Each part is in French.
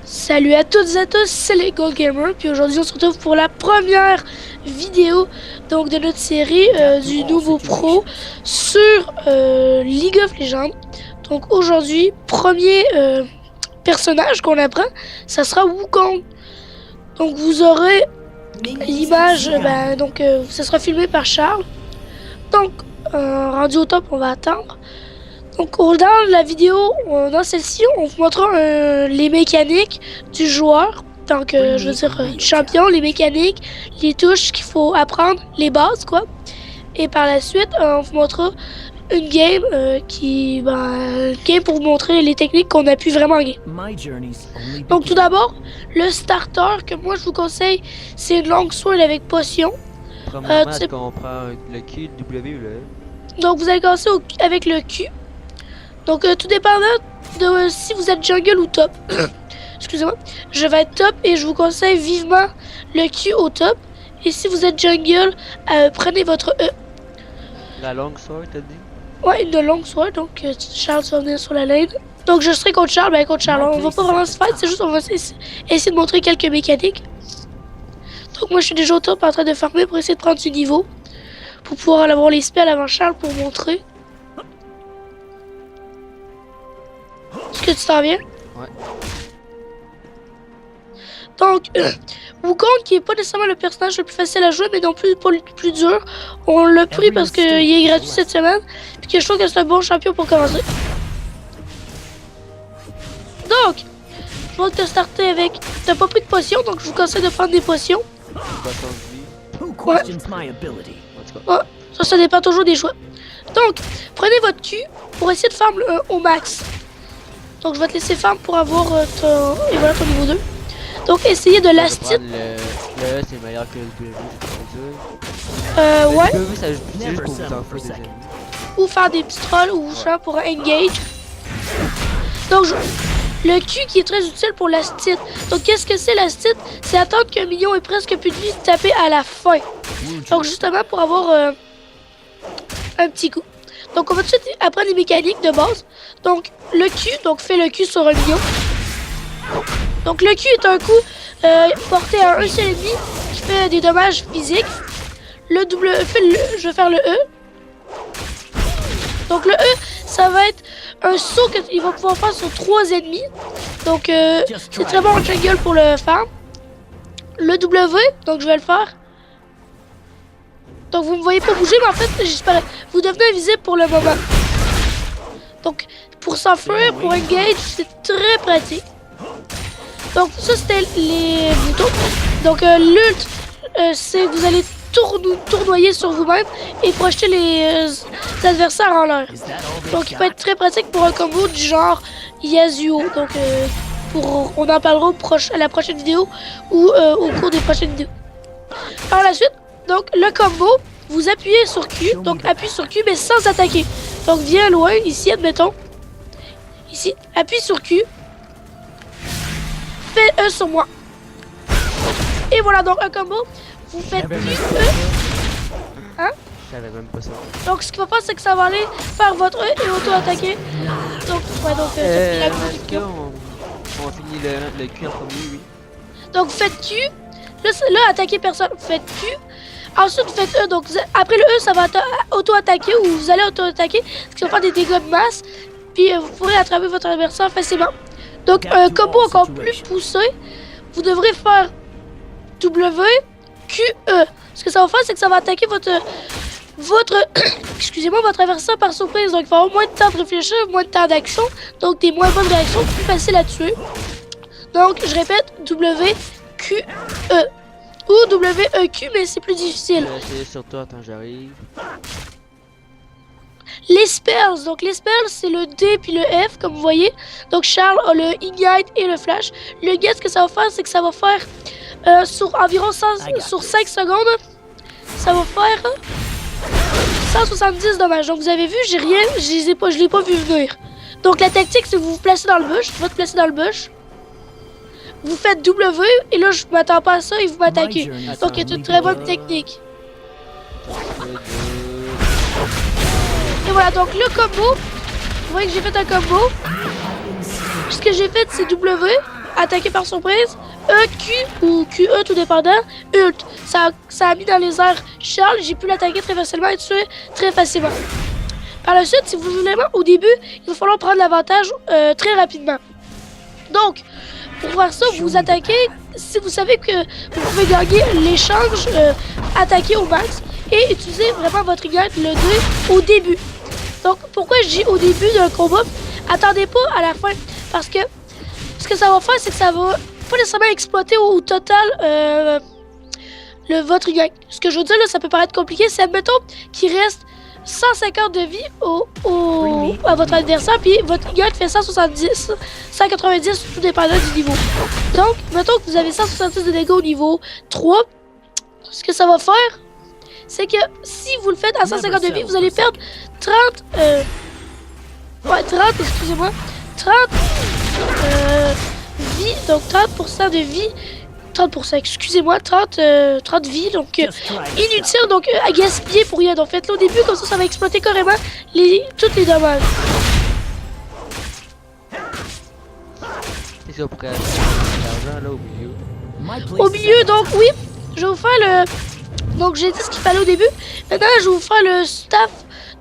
Salut à toutes et à tous, c'est les Gold Gamers, puis aujourd'hui on se retrouve pour la première vidéo donc de notre série du nouveau pro sur League of Legends. Donc aujourd'hui, premier personnage qu'on apprend, ça sera Wukong. Donc vous aurez l'image, ça sera filmé par Charles. Donc rendu au top, on va attendre. Donc dans la vidéo, dans celle-ci, on vous montrera les mécaniques du joueur. Donc je veux dire du champion, les mécaniques, les touches qu'il faut apprendre, les bases quoi. Et par la suite, on vous montrera une game game pour vous montrer les techniques qu'on a pu vraiment gagner. Donc tout d'abord, le starter que moi je vous conseille, c'est une longsword avec potion. On prend le Q, le W ou le E. Donc vous allez commencer avec le Q. Donc tout dépendant de si vous êtes jungle ou top. Excusez-moi. Je vais être top et je vous conseille vivement le Q au top. Et si vous êtes jungle, prenez votre E. La longue sword, t'as dit? Ouais, une longue sword. Donc Charles va venir sur la lane. Donc je serai contre Charles. Ben contre Charles, on va pas vraiment se fight. C'est juste on va essayer de montrer quelques mécaniques. Donc moi je suis déjà au top en train de farmer pour essayer de prendre du niveau. Pour pouvoir avoir les spells avant Charles pour montrer. Est-ce que tu t'en viens? Ouais. Donc, Wukong, qui est pas nécessairement le personnage le plus facile à jouer, mais non plus pas le plus dur. On l'a pris parce qu'il est gratuit cette semaine. Puis que je trouve que c'est un bon champion pour commencer. Donc, je vais te starter avec... T'as pas pris de potion, donc je vous conseille de prendre des potions. Ouais. Ouais, ça dépend toujours des choix. Donc, prenez votre Q pour essayer de farm au max. Donc je vais te laisser farm pour avoir ton niveau 2. Donc essayez de last hit. Le E c'est meilleur que le W. Ouais. Le W ça c'est juste pour vous enfuir des ennemis. Ou faire des petits trolls ou genre pour engage. Donc le Q qui est très utile pour last hit. Donc qu'est-ce que c'est last hit? C'est attendre qu'un minion ait presque plus de vie de taper à la fin. Donc justement pour avoir un petit coup. Donc on va tout de suite apprendre les mécaniques de base. Donc le Q, donc fait le Q sur un minion. Donc le Q est un coup porté à un seul ennemi qui fait des dommages physiques. Le W, je vais faire le E. Donc le E, ça va être un saut qu'il va pouvoir faire sur 3 ennemis. Donc c'est très bon en jungle pour le farm. Le W, donc je vais le faire. Donc vous me voyez pas bouger, mais en fait, j'espère vous devenez invisible pour le moment. Donc pour s'enfuir, pour engage, c'est très pratique. Donc ça c'était les boutons. Donc l'ult, c'est que vous allez tournoyer sur vous-même et projeter les adversaires en l'air. Donc il peut être très pratique pour un combo du genre Yasuo. Donc on en parlera à la prochaine vidéo ou au cours des prochaines vidéos. Par la suite, donc le combo, vous appuyez sur Q, donc appuie sur Q mais sans attaquer. Donc viens loin, ici admettons. Ici, appuie sur Q. Fais E sur moi. Et voilà donc un combo. Vous faites Q, E. Hein? Je savais même pas ça. Donc ce qu'il va faire c'est que ça va aller faire votre E et auto-attaquer. Donc, ouais donc est-ce qu'on finit le Q en premier, oui. Donc vous faites Q. Là attaquez personne. Vous faites Q. Ensuite, vous faites E. Donc, après le E, ça va auto-attaquer ou vous allez auto-attaquer. Ce qui va faire des dégâts de masse. Puis, vous pourrez attraper votre adversaire facilement. Donc, un combo encore plus poussé. Vous devrez faire W, Q, E. Ce que ça va faire, c'est que ça va attaquer excusez-moi, votre adversaire par surprise. Donc, il va avoir moins de temps de réfléchir, moins de temps d'action. Donc, des moins bonnes réactions, plus facile à tuer. Donc, je répète, W, Q, E. Ou WEQ, mais c'est plus difficile. C'est sur toi, attends, j'arrive. Les spells, donc les spells, c'est le D puis le F, comme vous voyez. Donc Charles a le Ignite et le Flash. Le Get, ce que ça va faire, c'est que ça va faire sur environ 5 secondes, ça va faire 170 dommages. Donc vous avez vu, je l'ai pas vu venir. Donc la tactique, c'est que vous vous placez dans le bush, vous te placer dans le bush. Vous faites W et là je m'attends pas à ça et vous m'attaquez. Donc c'est une très bonne technique. Et voilà donc le combo. Vous voyez que j'ai fait un combo. Ce que j'ai fait c'est W. attaquer par surprise. E, Q ou QE, tout dépendant. Ult. Ça a mis dans les airs Charles. J'ai pu l'attaquer très facilement et tuer très facilement. Par la suite, si vous voulez, au début, il va falloir prendre l'avantage très rapidement. Donc, pour faire ça, vous attaquez. Si vous savez que vous pouvez gagner l'échange, attaquer au max et utiliser vraiment votre ignite, le 2, au début. Donc, pourquoi je dis au début d'un combat? Attendez pas à la fin, parce que ce que ça va faire, c'est que ça va pas nécessairement exploiter au total votre ignite. Ce que je veux dire, là, ça peut paraître compliqué, c'est admettons qu'il reste 150 de vie à votre adversaire, puis votre ignite fait 170, 190, tout dépendant du niveau. Donc, mettons que vous avez 170 de dégâts au niveau 3, ce que ça va faire, c'est que si vous le faites à 150 de vie, vous allez perdre 30, excusez-moi, 30 vie, donc 30% de vie, 30%, excusez-moi, 30 vies, donc inutile, donc à gaspiller pour rien. Donc faites-le au début, comme ça va exploiter carrément tous les dommages. Qu'est-ce qu'on pourrait acheter l'argent là au milieu? Au milieu, donc oui, je vais vous faire le... Donc j'ai dit ce qu'il fallait au début. Maintenant, je vais vous faire le staff.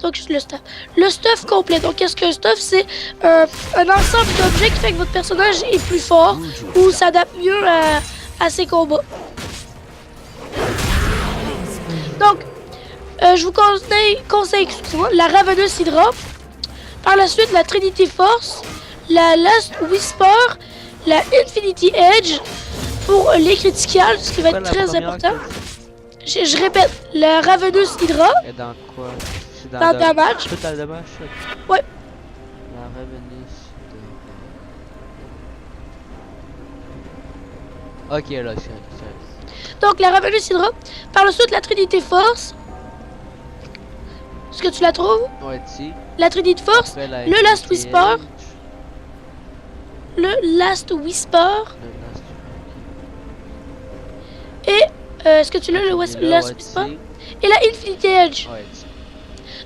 Donc le stuff complet. Donc qu'est-ce qu'un stuff? C'est un ensemble d'objets qui fait que votre personnage est plus fort ou s'adapte mieux à ses combats. Donc, je vous conseille excusez-moi, la Ravenous Hydra. Par la suite, la Trinity Force, la Last Whisper, la Infinity Edge pour les criticals, ce qui va être très important. Je répète, la Ravenous Hydra. Et dans quoi? Dans le damage. Tout dans le damage, ça? Ouais. La Ravenous Hydra. Ok, là, c'est. Donc, la Ravenous Hydra. Par la suite, la Trinity Force. Est-ce que tu la trouves? Ouais, ici. La Trinity Force. Le Last Whisper. Le Last Whisper. Et est-ce que tu l'as, le Last Whisper? Et la Infinity Edge. Ouais,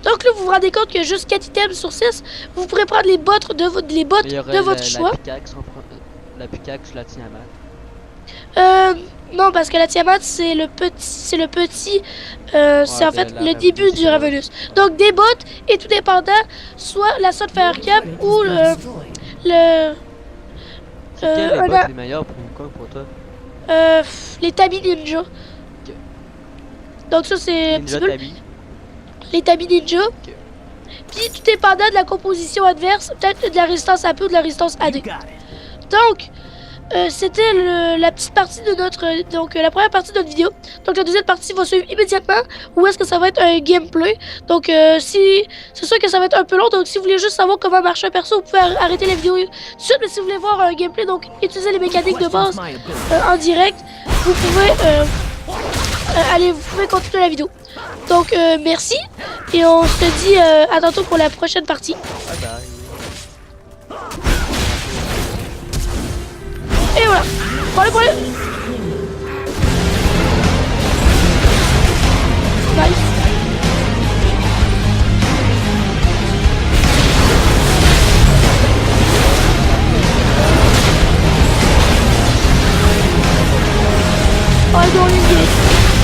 donc là, vous vous rendez compte que juste 4 items sur 6, vous pourrez prendre les bottes de votre choix. La pickaxe, la tiamat. Non, parce que la Tiamat, c'est le petit, c'est en fait le début du Ravenous. Donc des bottes et tout dépendant, soit la Sword Fire Cap ou C'est quel les bottes les meilleurs pour toi? Les Tabi Ninja. Okay. Donc ça c'est un petit peu Tabi. Les Tabi Ninja. Okay. Puis tout dépendant de la composition adverse, peut-être de la résistance AP ou de la résistance AD. Donc c'était la petite partie de la première partie de notre vidéo. Donc la deuxième partie va suivre immédiatement, où est-ce que ça va être un gameplay. Donc c'est sûr que ça va être un peu long, donc si vous voulez juste savoir comment marche un perso, vous pouvez arrêter la vidéo tout de suite. Mais si vous voulez voir un gameplay, donc utiliser les mécaniques de base en direct, vous pouvez vous pouvez continuer la vidéo. Donc merci et on se dit à tantôt pour la prochaine partie. Bye bye. Et voilà. Pour aller. Nice. I don't need it.